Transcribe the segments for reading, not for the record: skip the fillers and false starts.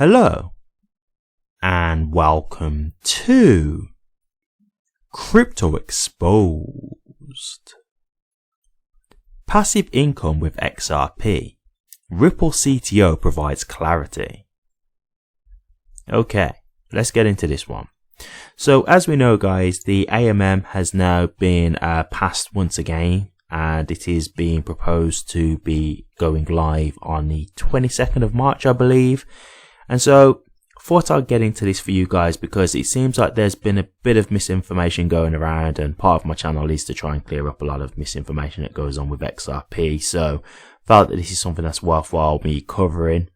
Hello and welcome to Crypto Exposed. Passive income with XRP. Ripple CTO provides clarity. Okay, let's get into this one. So as we know guys, the AMM has now been passed once again, and it is being proposed to be going live on the 22nd of March, I believe. And so thought I'd get into this for you guys because it seems like there's been a bit of misinformation going around, and part of my channel is to try and clear up a lot of misinformation that goes on with XRP. So felt that this is something that's worthwhile me covering,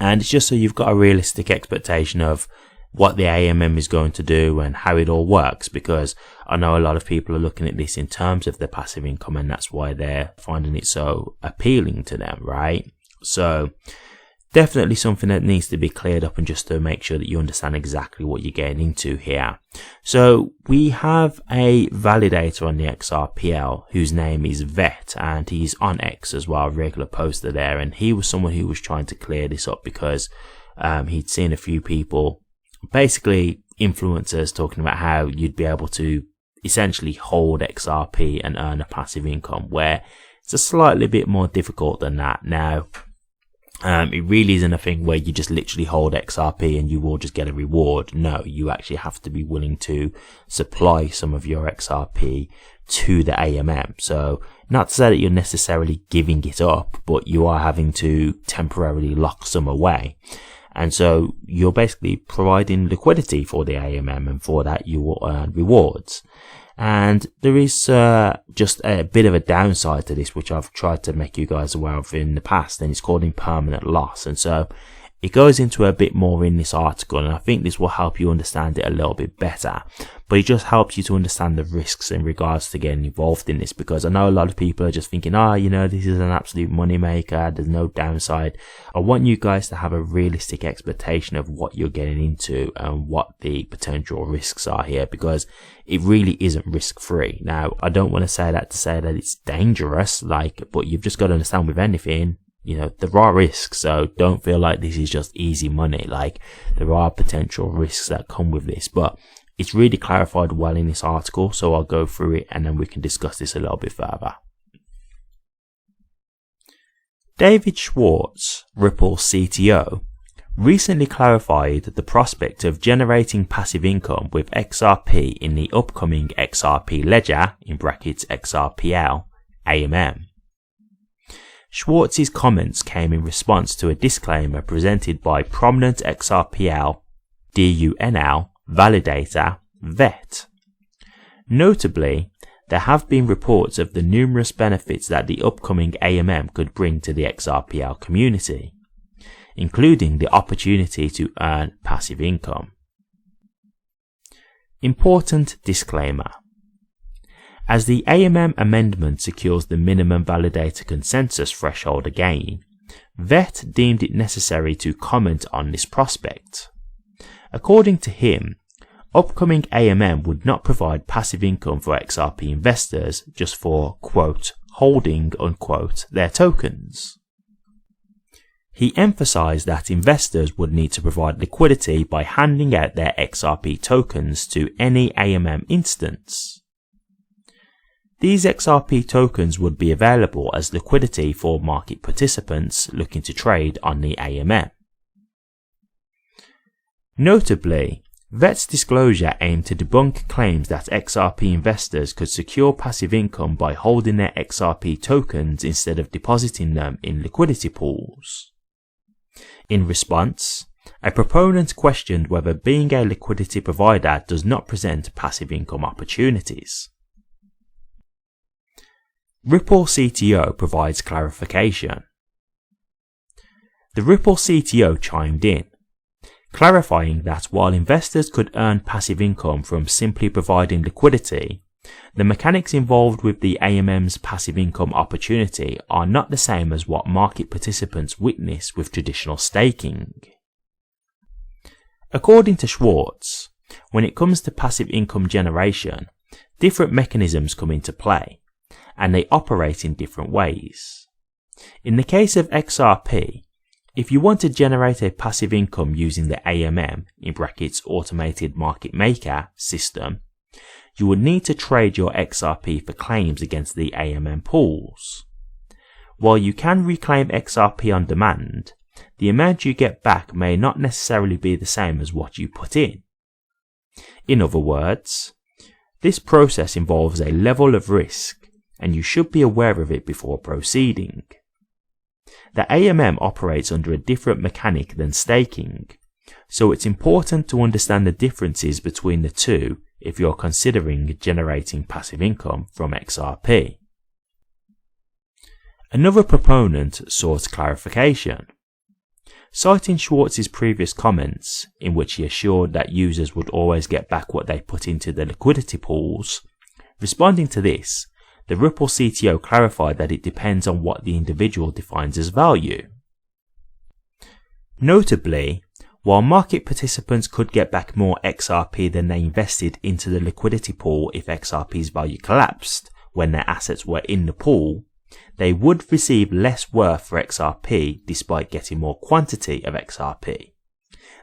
and it's just so you've got a realistic expectation of what the AMM is going to do and how it all works, because I know a lot of people are looking at this in terms of their passive income, and that's why they're finding it so appealing to them, right? So definitely something that needs to be cleared up, and just to make sure that you understand exactly what you're getting into here. So we have a validator on the XRPL whose name is Vet, and he's on X as well, regular poster there, and he was someone who was trying to clear this up because he'd seen a few people, basically influencers, talking about how you'd be able to essentially hold XRP and earn a passive income, where it's a slightly bit more difficult than that. Now it really isn't a thing where you just literally hold XRP and you will just get a reward. No, you actually have to be willing to supply some of your XRP to the AMM. So not to say that you're necessarily giving it up, but you are having to temporarily lock some away. And so you're basically providing liquidity for the AMM, and for that you will earn rewards. And there is just a bit of a downside to this, which I've tried to make you guys aware of in the past, and it's called impermanent loss. And so it goes into a bit more in this article, and I think this will help you understand it a little bit better. But it just helps you to understand the risks in regards to getting involved in this, because I know a lot of people are just thinking, this is an absolute money maker, there's no downside. I want you guys to have a realistic expectation of what you're getting into and what the potential risks are here, because it really isn't risk free. Now, I don't want to say that it's dangerous, but you've just got to understand with anything, there are risks. So don't feel like this is just easy money. There are potential risks that come with this, but it's really clarified well in this article. So I'll go through it and then we can discuss this a little bit further. David Schwartz, Ripple CTO, recently clarified the prospect of generating passive income with XRP in the upcoming XRP ledger, in brackets XRPL, AMM. Schwartz's comments came in response to a disclaimer presented by prominent XRPL DUNL validator Vet. Notably, there have been reports of the numerous benefits that the upcoming AMM could bring to the XRPL community, including the opportunity to earn passive income. Important disclaimer. As the AMM amendment secures the minimum validator consensus threshold again, Vet deemed it necessary to comment on this prospect. According to him, upcoming AMM would not provide passive income for XRP investors just for, quote, holding, unquote, their tokens. He emphasized that investors would need to provide liquidity by handing out their XRP tokens to any AMM instance. These XRP tokens would be available as liquidity for market participants looking to trade on the AMM. Notably, Vet's disclosure aimed to debunk claims that XRP investors could secure passive income by holding their XRP tokens instead of depositing them in liquidity pools. In response, a proponent questioned whether being a liquidity provider does not present passive income opportunities. Ripple CTO provides clarification. The Ripple CTO chimed in, clarifying that while investors could earn passive income from simply providing liquidity, the mechanics involved with the AMM's passive income opportunity are not the same as what market participants witness with traditional staking. According to Schwartz, when it comes to passive income generation, different mechanisms come into play, and they operate in different ways. In the case of XRP, If you want to generate a passive income using the AMM, in brackets automated market maker system, you would need to trade your XRP for claims against the AMM pools. While you can reclaim XRP on demand, the amount you get back may not necessarily be the same as what you put in. In other words, this process involves a level of risk, and you should be aware of it before proceeding. The AMM operates under a different mechanic than staking, so it's important to understand the differences between the two if you're considering generating passive income from XRP. Another proponent sought clarification. Citing Schwartz's previous comments, in which he assured that users would always get back what they put into the liquidity pools, responding to this, the Ripple CTO clarified that it depends on what the individual defines as value. Notably, while market participants could get back more XRP than they invested into the liquidity pool if XRP's value collapsed when their assets were in the pool, they would receive less worth for XRP despite getting more quantity of XRP.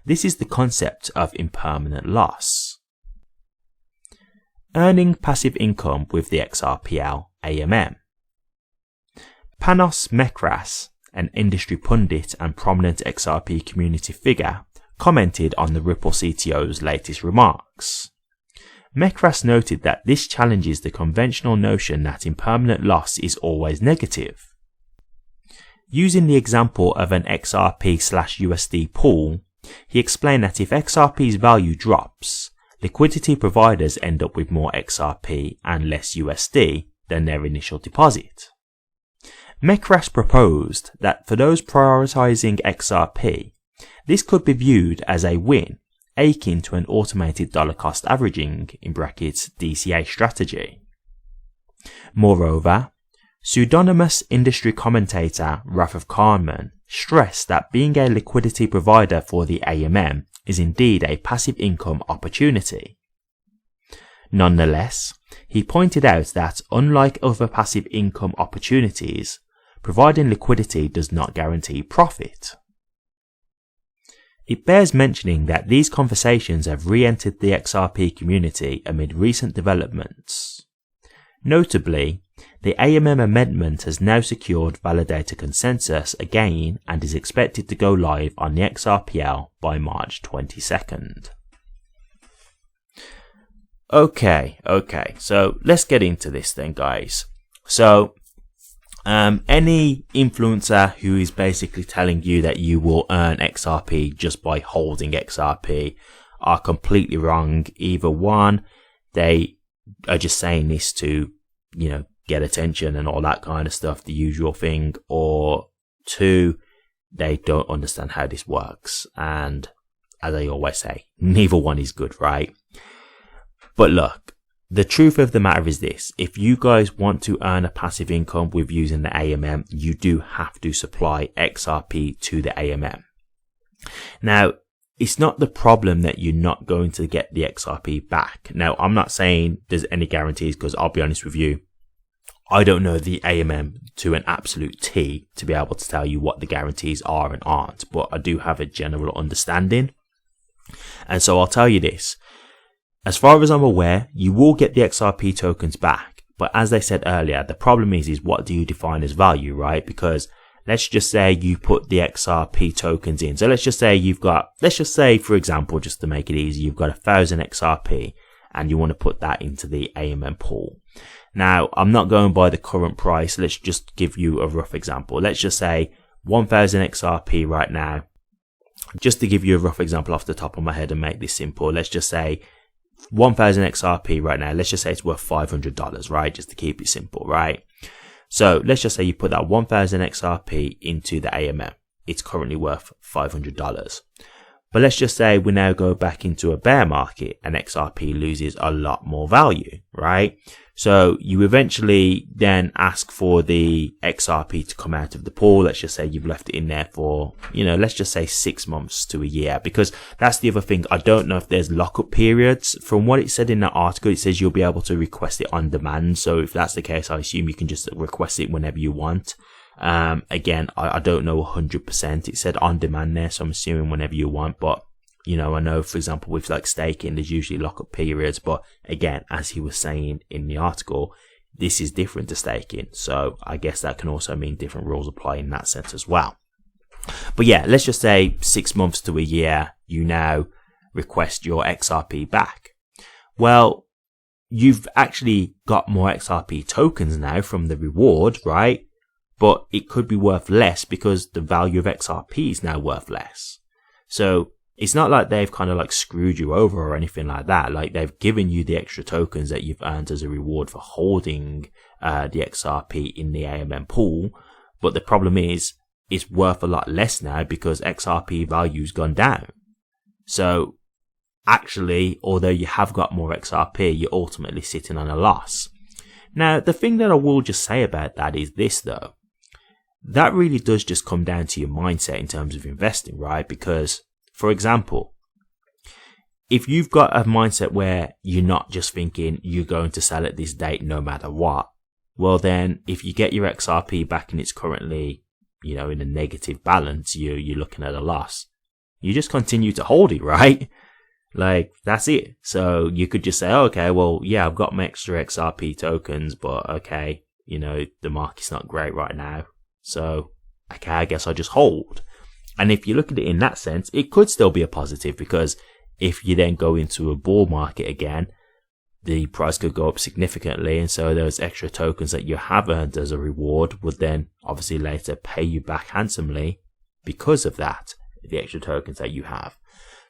This is the concept of impermanent loss. Earning passive income with the XRPL AMM. Panos Mekras, an industry pundit and prominent XRP community figure, commented on the Ripple CTO's latest remarks. Mekras noted that this challenges the conventional notion that impermanent loss is always negative. Using the example of an XRP/USD pool, he explained that if XRP's value drops, liquidity providers end up with more XRP and less USD than their initial deposit. Mekras proposed that for those prioritizing XRP, this could be viewed as a win, akin to an automated dollar cost averaging in brackets DCA strategy. Moreover, pseudonymous industry commentator Rafaf Khanman stressed that being a liquidity provider for the AMM is indeed a passive income opportunity. Nonetheless, he pointed out that unlike other passive income opportunities, providing liquidity does not guarantee profit. It bears mentioning that these conversations have re-entered the XRP community amid recent developments. Notably, the AMM amendment has now secured validator consensus again and is expected to go live on the XRPL by March 22nd. Okay, so let's get into this then, guys. So, any influencer who is basically telling you that you will earn XRP just by holding XRP are completely wrong. Either one, they are just saying this to, get attention and all that kind of stuff, the usual thing, or two, they don't understand how this works. And as I always say, neither one is good, right? But look, the truth of the matter is this: if you guys want to earn a passive income with using the AMM, you do have to supply XRP to the AMM. Now, it's not the problem that you're not going to get the XRP back. Now, I'm not saying there's any guarantees, because I'll be honest with you, I don't know the AMM to an absolute T to be able to tell you what the guarantees are and aren't, but I do have a general understanding. And so I'll tell you this. As far as I'm aware, you will get the XRP tokens back. But as I said earlier, the problem is what do you define as value, right? Because let's just say you put the XRP tokens in. So let's just say, for example, just to make it easy, you've got 1,000 XRP and you want to put that into the AMM pool. Now, I'm not going by the current price. Let's just give you a rough example. Let's just say 1,000 XRP right now. Just to give you a rough example off the top of my head and make this simple, let's just say 1,000 XRP right now, let's just say it's worth $500, right? Just to keep it simple, right? So let's just say you put that 1,000 XRP into the AMM. It's currently worth $500. But let's just say we now go back into a bear market and XRP loses a lot more value, right? So you eventually then ask for the XRP to come out of the pool. Let's just say you've left it in there for, let's just say 6 months to a year, because that's the other thing. I don't know if there's lockup periods. From what it said in that article, it says you'll be able to request it on demand. So if that's the case, I assume you can just request it whenever you want. Again, I don't know 100%. It said on demand there, so I'm assuming whenever you want. But, you know, I know, for example, with like staking, there's usually lockup periods. But again, as he was saying in the article, this is different to staking. So I guess that can also mean different rules apply in that sense as well. But yeah, let's just say 6 months to a year, you now request your XRP back. Well, you've actually got more XRP tokens now from the reward, right? But it could be worth less because the value of XRP is now worth less. So it's not like they've kind of like screwed you over or anything like that. Like they've given you the extra tokens that you've earned as a reward for holding the XRP in the AMM pool. But the problem is it's worth a lot less now because XRP value's gone down. So actually, although you have got more XRP, you're ultimately sitting on a loss. Now, the thing that I will just say about that is this though. That really does just come down to your mindset in terms of investing, right? Because, for example, if you've got a mindset where you're not just thinking you're going to sell at this date no matter what, well then, if you get your XRP back and it's currently, you know, in a negative balance, you're looking at a loss. You just continue to hold it, right? Like, that's it. So you could just say, oh, okay, well, yeah, I've got my extra XRP tokens, but okay, you know, the market's not great right now. So, okay, I guess I'll just hold. And if you look at it in that sense, it could still be a positive because if you then go into a bull market again, the price could go up significantly. And so those extra tokens that you have earned as a reward would then obviously later pay you back handsomely because of that, the extra tokens that you have.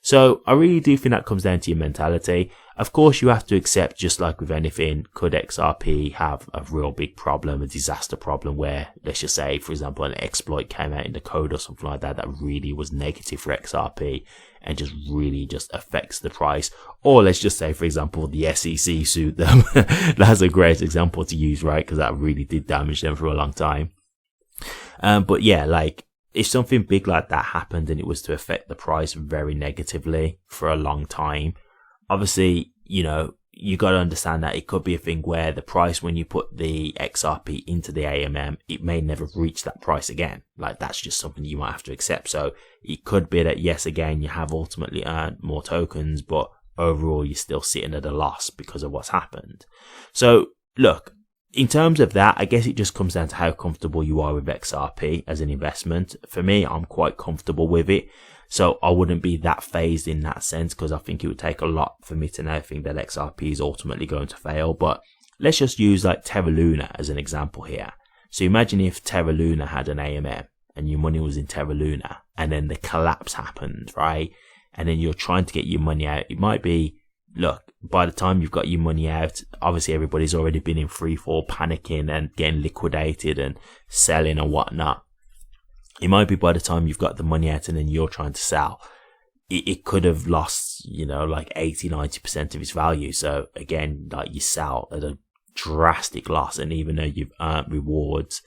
So I really do think that comes down to your mentality. Of course, you have to accept, just like with anything, could XRP have a real big problem, a disaster problem where, let's just say, for example, an exploit came out in the code or something like that that really was negative for XRP and just really just affects the price. Or let's just say, for example, the SEC sued them. That's a great example to use, right? Because that really did damage them for a long time. But yeah, like, if something big like that happened and it was to affect the price very negatively for a long time, obviously, you know, you got to understand that it could be a thing where the price, when you put the XRP into the AMM, it may never reach that price again. Like, that's just something you might have to accept. So it could be that, yes, again, you have ultimately earned more tokens, but overall you're still sitting at a loss because of what's happened. So look, in terms of that, I guess it just comes down to how comfortable you are with XRP as an investment. For me, I'm quite comfortable with it. So I wouldn't be that phased in that sense because I think it would take a lot for me to now think that XRP is ultimately going to fail. But let's just use like Terra Luna as an example here. So imagine if Terra Luna had an AMM and your money was in Terra Luna and then the collapse happened, right? And then you're trying to get your money out. It might be, look, by the time you've got your money out, obviously everybody's already been in free fall, panicking and getting liquidated and selling and whatnot. It might be by the time you've got the money out and then you're trying to sell, it could have lost, you know, like 80-90% of its value. So again, like, you sell at a drastic loss, and even though you've earned rewards,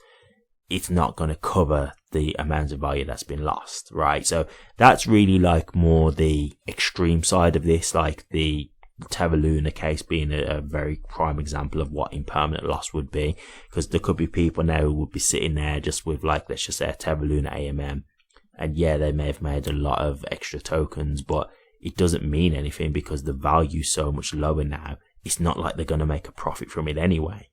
it's not going to cover the amount of value that's been lost, right? So that's really like more the extreme side of this, like the Terra Luna case being a very prime example of what impermanent loss would be, because there could be people now who would be sitting there just with, like, let's just say a Terra Luna AMM, and yeah, they may have made a lot of extra tokens, but it doesn't mean anything because the value's so much lower now. It's not like they're going to make a profit from it anyway,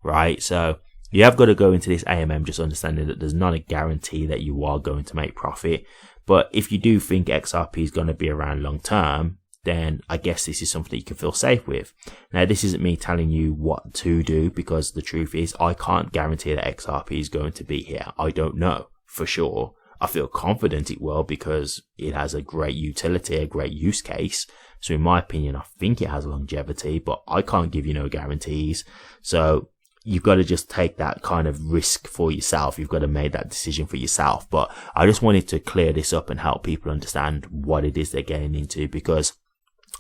right? So you have got to go into this AMM just understanding that there's not a guarantee that you are going to make profit. But if you do think XRP is going to be around long term, then I guess this is something you can feel safe with. Now, this isn't me telling you what to do, because the truth is I can't guarantee that XRP is going to be here. I don't know for sure. I feel confident it will because it has a great utility, a great use case. So in my opinion, I think it has longevity, but I can't give you no guarantees. So you've got to just take that kind of risk for yourself. You've got to make that decision for yourself. But I just wanted to clear this up and help people understand what it is they're getting into, because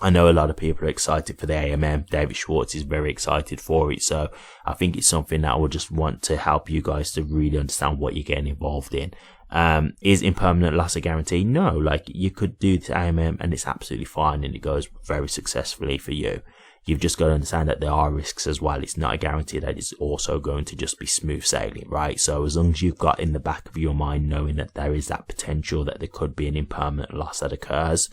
I know a lot of people are excited for the AMM. David Schwartz is very excited for it. So I think it's something that I would just want to help you guys to really understand what you're getting involved in. Is impermanent loss a guarantee? No, like, you could do the AMM and it's absolutely fine and it goes very successfully for you. you've just got to understand that there are risks as well. It's not a guarantee that it's also going to just be smooth sailing, right? So as long as you've got in the back of your mind knowing that there is that potential that there could be an impermanent loss that occurs,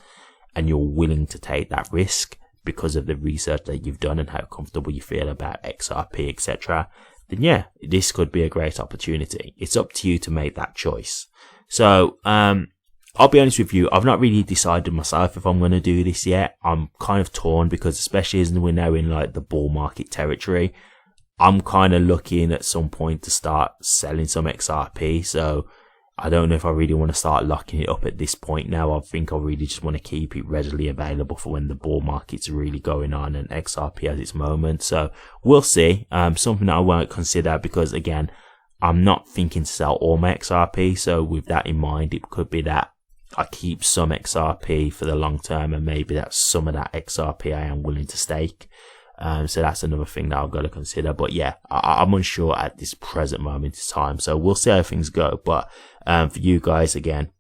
and you're willing to take that risk because of the research that you've done and how comfortable you feel about XRP, etc., then yeah, this could be a great opportunity. It's up to you to make that choice. So, I'll be honest with you, I've not really decided myself if I'm going to do this yet. I'm kind of torn because especially as we're now in like the bull market territory, I'm kind of looking at some point to start selling some XRP. So I don't know if I really want to start locking it up at this point now. I think I really just want to keep it readily available for when the bull market's really going on and XRP has its moment. So we'll see. Something that I won't consider because again, I'm not thinking to sell all my XRP. So with that in mind, it could be that I keep some XRP for the long term and maybe that's some of that XRP I am willing to stake. So that's another thing that I've got to consider. But yeah, I'm unsure at this present moment in time. So we'll see how things go. But for you guys, again,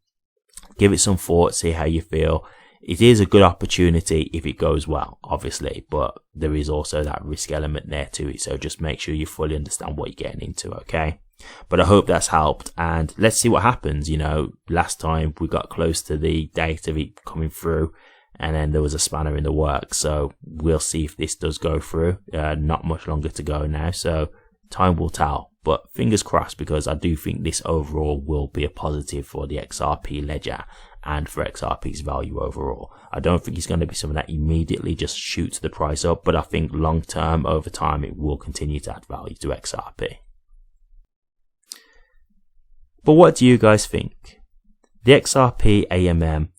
give it some thought, see how you feel. It is a good opportunity if it goes well, obviously. But there is also that risk element there to it. So just make sure you fully understand what you're getting into, okay? But I hope that's helped, and let's see what happens. You know, last time we got close to the date of it coming through, and then there was a spanner in the works. So we'll see if this does go through. Not much longer to go now, so time will tell. But fingers crossed, because I do think this overall will be a positive for the XRP ledger and for XRP's value overall. I don't think it's going to be something that immediately just shoots the price up, but I think long term, over time, it will continue to add value to XRP. But what do you guys think? The XRP AMM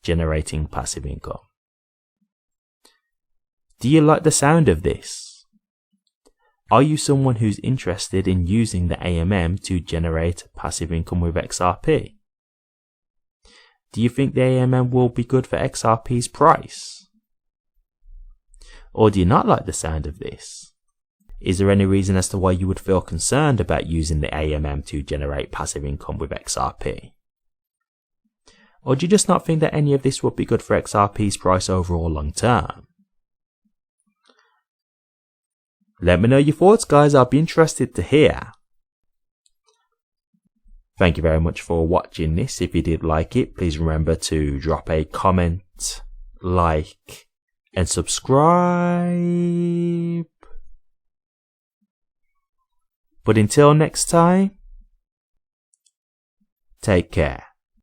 generating passive income. Do you like the sound of this? Are you someone who's interested in using the AMM to generate passive income with XRP? Do you think the AMM will be good for XRP's price? Or do you not like the sound of this? Is there any reason as to why you would feel concerned about using the AMM to generate passive income with XRP? Or do you just not think that any of this would be good for XRP's price overall long term? Let me know your thoughts, guys. I'll be interested to hear. Thank you very much for watching this. If you did like it, please remember to drop a comment, like, and subscribe. But until next time, take care.